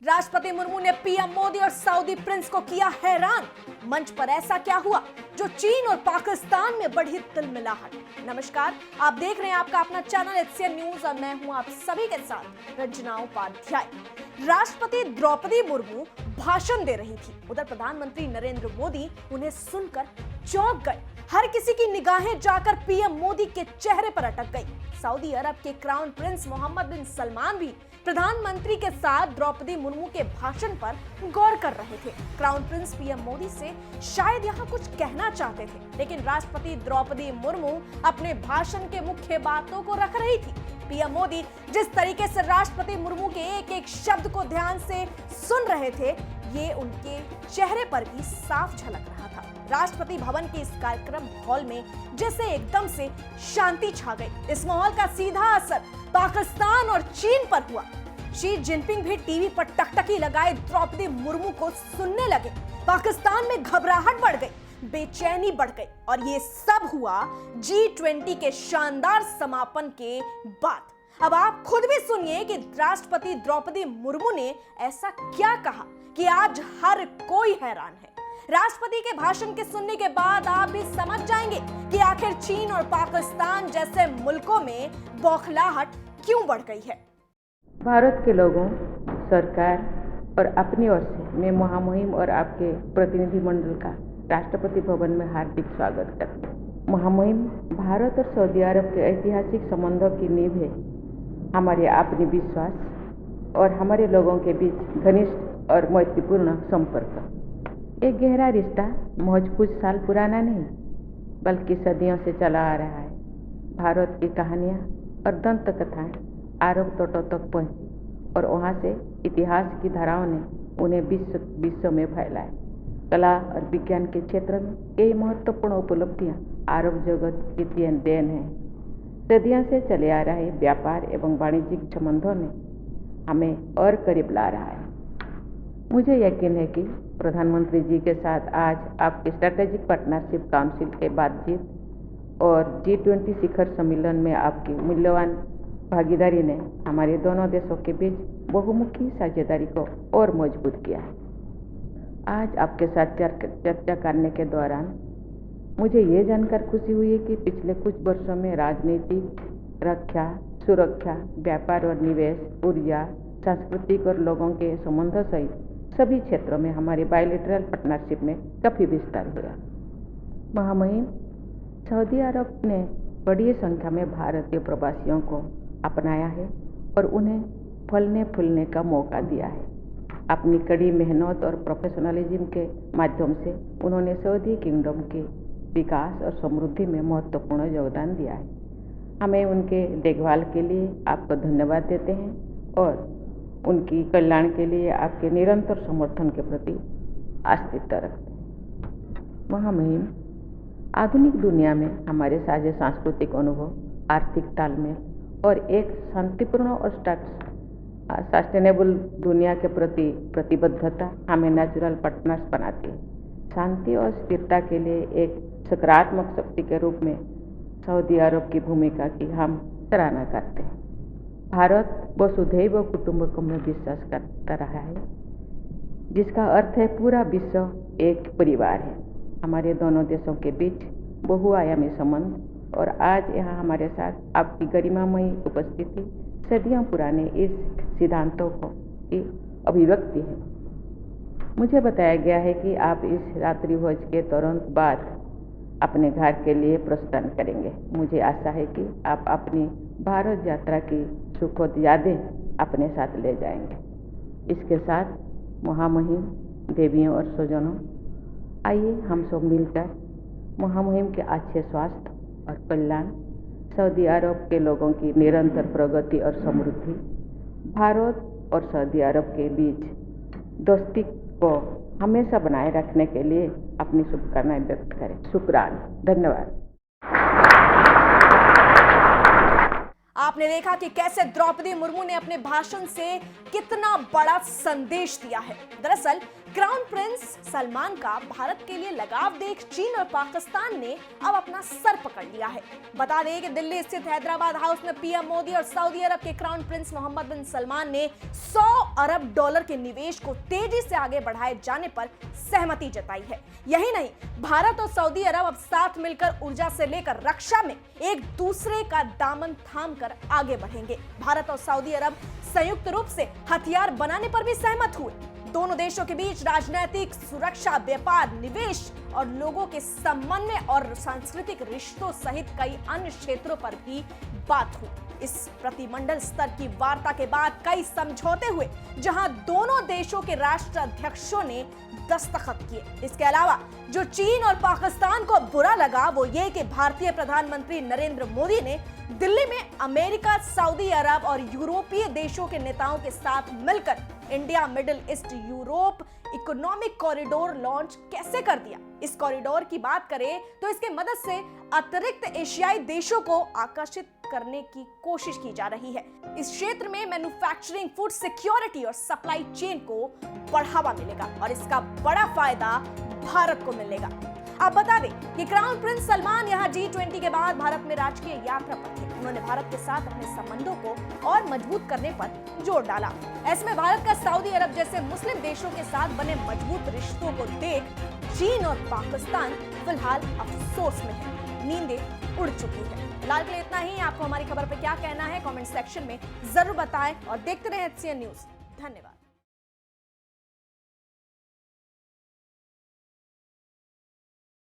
राष्ट्रपति मुर्मू ने पीएम मोदी और सऊदी प्रिंस को किया हैरान। मंच पर ऐसा क्या हुआ जो चीन और पाकिस्तान में बढ़ी तिलमिलाहट। नमस्कार, आप देख रहे हैं आपका अपना चैनल एचसीएन न्यूज और मैं हूं आप सभी के साथ रंजना उपाध्याय। राष्ट्रपति द्रौपदी मुर्मू भाषण दे रही थी, उधर प्रधानमंत्री नरेंद्र मोदी उन्हें सुनकर चौंक गए। हर किसी की निगाहें जाकर पीएम मोदी के चेहरे पर अटक गई। सऊदी अरब के क्राउन प्रिंस मोहम्मद बिन सलमान भी प्रधानमंत्री के साथ द्रौपदी मुर्मू के भाषण पर गौर कर रहे थे। क्राउन प्रिंस पीएम मोदी से शायद यहाँ कुछ कहना चाहते थे, लेकिन राष्ट्रपति द्रौपदी मुर्मू अपने भाषण के मुख्य बातों को रख रही थी। पीएम मोदी जिस तरीके से राष्ट्रपति मुर्मू के एक एक शब्द को ध्यान से सुन रहे थे, ये उनके चेहरे पर भी साफ झलक रहा था। राष्ट्रपति भवन के इस कार्यक्रम हॉल में जैसे एकदम से शांति छा गई। इस माहौल का सीधा असर पाकिस्तान और चीन पर हुआ। शी जिनपिंग भी टीवी पर टकटकी लगाए द्रौपदी मुर्मू को सुनने लगे। पाकिस्तान में घबराहट बढ़ गई, बेचैनी बढ़ गई और ये सब हुआ G20 के शानदार समापन के बाद। अब आप खुद भी सुनिए कि राष्ट्रपति द्रौपदी मुर्मू ने ऐसा क्या कहा कि आज हर कोई हैरान है। राष्ट्रपति के भाषण के सुनने के बाद आप भी समझ जाएंगे कि आखिर चीन और पाकिस्तान जैसे मुल्कों में बौखलाहट क्यों बढ़ गई है। भारत के लोगों, सरकार और अपनी ओर से मैं महामहिम और आपके प्रतिनिधिमंडल का राष्ट्रपति भवन में हार्दिक स्वागत करते हैं। महामहिम, भारत और सऊदी अरब के ऐतिहासिक संबंधों की नींव है हमारे आपसी विश्वास और हमारे लोगों के बीच घनिष्ठ और मैत्रीपूर्ण संपर्क। एक गहरा रिश्ता महज कुछ साल पुराना नहीं, बल्कि सदियों से चला आ रहा है। भारत की कहानियाँ और दंत कथाएँ अरब तटों तक पहुँची और वहाँ से इतिहास की धाराओं ने उन्हें विश्व में फैलाया। कला और विज्ञान के क्षेत्र में कई महत्वपूर्ण उपलब्धियाँ अरब जगत की देन है। सदियों से चले आ रहे व्यापार एवं वाणिज्यिक संबंधों ने हमें और करीब ला रहा है। मुझे यकीन है कि प्रधानमंत्री जी के साथ आज आपकी स्ट्रैटेजिक पार्टनरशिप काउंसिल के बातचीत और G20 शिखर सम्मेलन में आपकी मूल्यवान भागीदारी ने हमारे दोनों देशों के बीच बहुमुखी साझेदारी को और मजबूत किया है। आज आपके साथ चर्चा करने के दौरान मुझे ये जानकर खुशी हुई है कि पिछले कुछ वर्षों में राजनीतिक, रक्षा, सुरक्षा, व्यापार और निवेश, ऊर्जा, सांस्कृतिक और लोगों के संबंधों सहित सभी क्षेत्रों में हमारे बायलैटरल पार्टनरशिप में काफ़ी विस्तार हुआ। महामहिम, सऊदी अरब ने बड़ी संख्या में भारतीय प्रवासियों को अपनाया है और उन्हें फलने फूलने का मौका दिया है। अपनी कड़ी मेहनत और प्रोफेशनलिज्म के माध्यम से उन्होंने सऊदी किंगडम के विकास और समृद्धि में महत्वपूर्ण योगदान दिया है। हमें उनके देखभाल के लिए आपको धन्यवाद देते हैं और उनकी कल्याण के लिए आपके निरंतर समर्थन के प्रति आस्था रखते हैं। महामहिम, आधुनिक दुनिया में हमारे साझे सांस्कृतिक अनुभव, आर्थिक तालमेल और एक शांतिपूर्ण और सस्टेनेबल दुनिया के प्रति प्रतिबद्धता हमें नेचुरल पार्टनर्स बनाती है। शांति और स्थिरता के लिए एक सकारात्मक शक्ति के रूप में सऊदी अरब की भूमिका की हम सराहना करते हैं। भारत वसुधैव कुटुंबकम में विश्वास करता रहा है, जिसका अर्थ है पूरा विश्व एक परिवार है। हमारे दोनों देशों के बीच बहुआयामी संबंध और आज यहाँ हमारे साथ आपकी गरिमामयी उपस्थिति सदियों पुराने इस सिद्धांतों की अभिव्यक्ति है। मुझे बताया गया है कि आप इस रात्रि भोज के तुरंत बाद अपने घर के लिए प्रस्थान करेंगे। मुझे आशा है कि आप अपनी भारत यात्रा की सुखद यादें अपने साथ ले जाएंगे। इसके साथ महामहिम, देवियों और स्वजनों, आइए हम सब मिलकर महामहिम के अच्छे स्वास्थ्य और कल्याण, सऊदी अरब के लोगों की निरंतर प्रगति और समृद्धि, भारत और सऊदी अरब के बीच दोस्ती को हमेशा बनाए रखने के लिए अपनी शुभकामनाएं व्यक्त करें। शुक्राना, धन्यवाद। आपने देखा कि कैसे द्रौपदी मुर्मू ने अपने भाषण से कितना बड़ा संदेश दिया है। दरअसल क्राउन प्रिंस सलमान का भारत के लिए लगाव देख चीन और पाकिस्तान ने अब अपना सर पकड़ लिया है। बता दें कि दिल्ली स्थित हैदराबाद हाउस में पीएम मोदी और सऊदी अरब के क्राउन प्रिंस मोहम्मद बिन सलमान ने 100 अरब डॉलर के निवेश को तेजी से आगे बढ़ाए जाने पर सहमति जताई है। यही नहीं, भारत और सऊदी अरब अब साथ मिलकर ऊर्जा से लेकर रक्षा में एक दूसरे का दामन थाम कर आगे बढ़ेंगे। भारत और सऊदी अरब संयुक्त रूप से हथियार बनाने पर भी सहमत हुए। दोनों देशों के बीच राजनीतिक, सुरक्षा, व्यापार, निवेश और लोगों के समन्वय और सांस्कृतिक रिश्तों सहित कई अन्य क्षेत्रों पर भी बात हुई। इस प्रतिमंडल स्तर की वार्ता के बाद कई समझौते हुए, जहां दोनों देशों के राष्ट्राध्यक्षों ने दस्तखत किए। इसके अलावा जो चीन और पाकिस्तान को बुरा लगा वो ये कि भारतीय प्रधानमंत्री नरेंद्र मोदी ने दिल्ली में अमेरिका, सऊदी अरब और यूरोपीय देशों के नेताओं के साथ मिलकर India middle east Europe economic corridor launch कैसे कर दिया। इस कॉरिडोर की बात करें तो इसके मदद से अतिरिक्त एशियाई देशों को आकर्षित करने की कोशिश की जा रही है। इस क्षेत्र में मैन्युफैक्चरिंग, फूड सिक्योरिटी और सप्लाई चेन को बढ़ावा मिलेगा और इसका बड़ा फायदा भारत को मिलेगा। आप बता दें कि क्राउन प्रिंस सलमान यहां G20 के बाद भारत में राजकीय यात्रा पर थे। उन्होंने भारत के साथ अपने संबंधों को और मजबूत करने पर जोर डाला। ऐसे में भारत का सऊदी अरब जैसे मुस्लिम देशों के साथ बने मजबूत रिश्तों को देख चीन और पाकिस्तान फिलहाल अफसोस में है, नींदें उड़ चुकी है। फिलहाल के लिए इतना ही। आपको हमारी खबर पर क्या कहना है कमेंट सेक्शन में जरूर बताएं और देखते रहें HCN न्यूज। धन्यवाद।